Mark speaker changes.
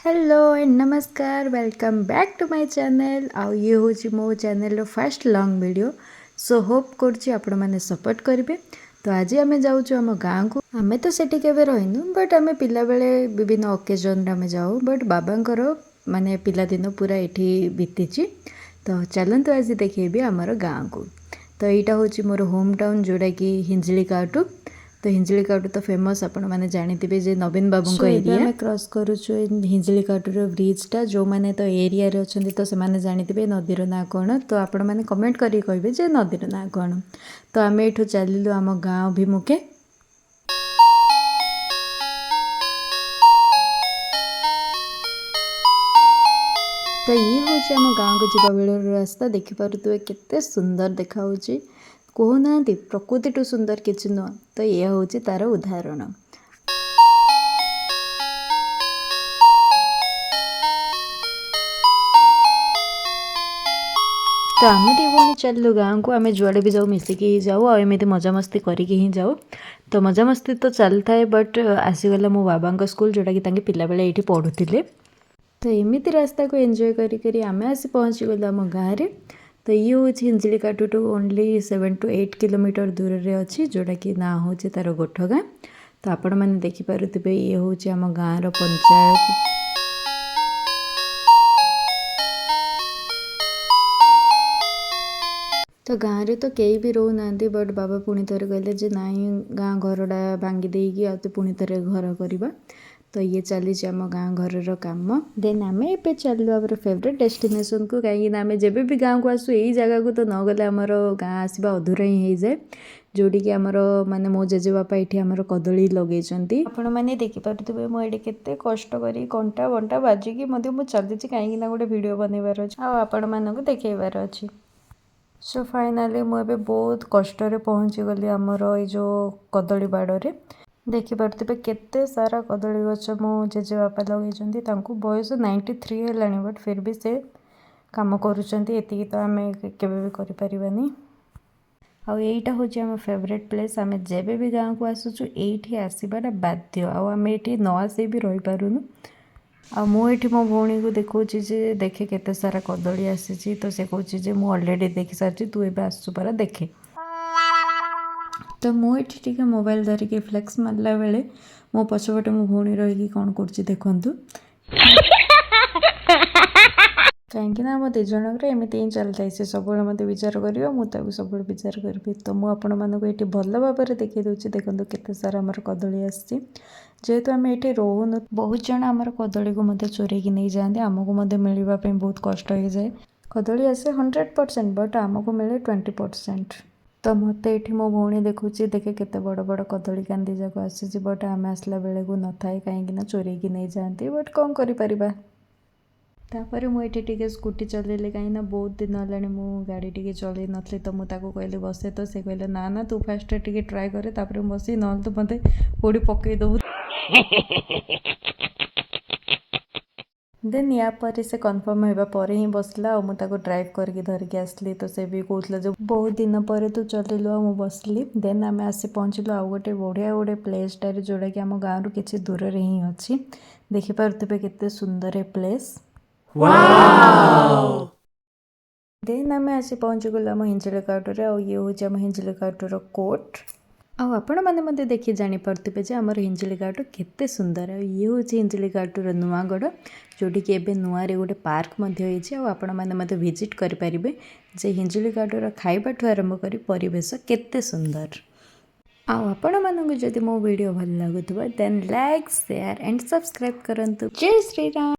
Speaker 1: Hello and नमस्कार welcome back to my channel आउ ये हूँ मो चैनल रो first long video so hope करछि आपण माने सपोर्ट करिवे। तो आज आम जाऊँ आम गाँव को आम तो सेठी केबे रहिनु बट आम पिला बेले विभिन्न ओकेजन आम जाऊ बट बाबांकर माने पिला दिन पूरा एठी बीतीची। तो चलतु आज देखेबी आमर गाँव को। तो यहाँ हूँ मोर होम टाउन जोड़ा कि हिंजलिकाटु। तो हिंजलिकाटु तो फेमस आपण मैंने जानी जे नवीन बाबू को एरिया में क्रॉस करुचु हिंजलिकाटुर ब्रिजटा जो मैंने तो एरिया रे अछंती तो से जानी नदीर ना कौन। तो आपण मैंने कमेंट करी कहिबे जे नदीर ना कौन। तो आम एठू चलिलु आम गाँव अभिमुखे। तो ये हूँ आम गाँव को जीवा बेलर रास्ता देखिपे केते सुंदर देखा कहूना प्रकृति सुंदर किसी नुह। तो यह हूँ तार उदाहरण। तो आम दी भूणी चलू गाँव को आम जुआड़े भी जाऊ मिसिकी ही जाऊ आमती मजामस्ती करके ही जाऊ। तो मजामस्ती तो चल थाए बट आसीगला मो बाबा स्कूल जोटा कि पिला बेले ये पढ़ुले। तो एमती रास्ता को एंजॉय करी आम आसी पहुँची गलु आम गाँव में। तो ये हूँ हिंजलिकाटु टू ओनली 7 to 8 किलोमीटर दूर रे अच्छी जोटा कि ना हूँ तार गोठ गाँ। तो आपण मैंने देखिपे ये हूँ आम गाँव पंचायत। तो गाँव में तो कई भी रो ना बट बाबा पुणी थे कहले जे ना गाँ घरटा भांगी देकी आते पुणी थे घर करवा। तो ये चली आम गाँ घर काम देन आम ए चलू आम फेवरेट डेस्टिनेशन को कहीं आम जब भी गाँव को आसू यही जगह को तो न गले आमर गाँ आसवा अधूरा ही हो जाए जोटी कि आमर माने मो जेजे बापा ये आमर कदली लगे आपण मैंने देखिपे मुझे केते कष्ट करी कंटा बंटा बाजिकी मुझे चली कहीं गोटे वीडियो बनइबार अच्छे आपण मानक देखइबार अच्छी। सो फाइनाली मुझे बहुत कष्ट पहुँची गली आमर ये जो कदली बाड़े देखिपे केते सारा कदली गछ मो जेजे बापा लगे बयस 93 है बट फिर भी से काम करुँच तो आम केवे भी करें। आईटा हूँ आम फेवरेट प्लेस आम जब भी गाँव को आसुचु ये आसवाटा बाध्य आम ये न आसे भी रही पारूनु। मुझे मो भौणी को देखा जे देखे केते सारा कदली आसी तो से कहूँ जे मुझे ऑलरेडी देखी सारी तू ए आसु परा देखे। तो मुझे मोबाइल धरिकी फ्लेक्स मारला बेले मो पछपटे मो भौणी रही कौन कर देखु कहीं आम दु जनकर एमती ही चलता है सब मत विचार कर मुझे सब विचार करी। तो मुझे भल भाव में देखी दूसरी देखो केते सारा आमर कदली आसी जेहेतु आम ये रोहन बहुत जन आमर कदली को मत चोरी नहीं जाते आमको मिलवाई बहुत कष्ट हो जाए। कदली आसे 100% बट आमको मिले 20%। तो मत ये मो भौणी देखुची देखे केते बड़ बड़ कदली कांदी जाक आसी बट आम आसला बेले को न थाए कहीं चोरी नहीं जाती बट कौन कर। तापर मुझे स्कूटी चलैले कहीं बहुत दिन है मु गाड़ी टी चल नी तो मुझे कहली बसे तो से कहले ना ना तू फास्ट टे ट्राए करे तापर बसी ना तो मत कौड़ी पकईदबू देन या पर से कन्फर्म होगा ही बसला और मुझे ड्राइव करके धरिकी आसली। तो से भी कहला जो बहुत दिन पर तू चलू आ बसली देन आम आसी पहुँचलु आउ गोटे बढ़िया गोटे प्लेसटार जोड़ा कि आम गाँव किसी दूर ही अच्छी देखिपे केते सुंदर प्लेस। देन आम आसी पहुँची गलु आम हिंजलिकाटुरे ये हूँ आम हिंजलिकाटुर कोर्ट आपण मैंने मत देखिए जापे जे आमर हिंजलिकाटु केते सुंदर ये हूँ हिंजलिकाटुर नुआगढ़ जोटी कि एबे नुआ रे गोटे पार्क आपण मैंने मत विजिट करें जे हिंजलिकाटुर खाइबाठू आरंभ कर परिवेश केते सुंदर। आपण मानक जदि मो वीडियो भल लगुवा then like share and subscribe करंतु। जय श्री राम।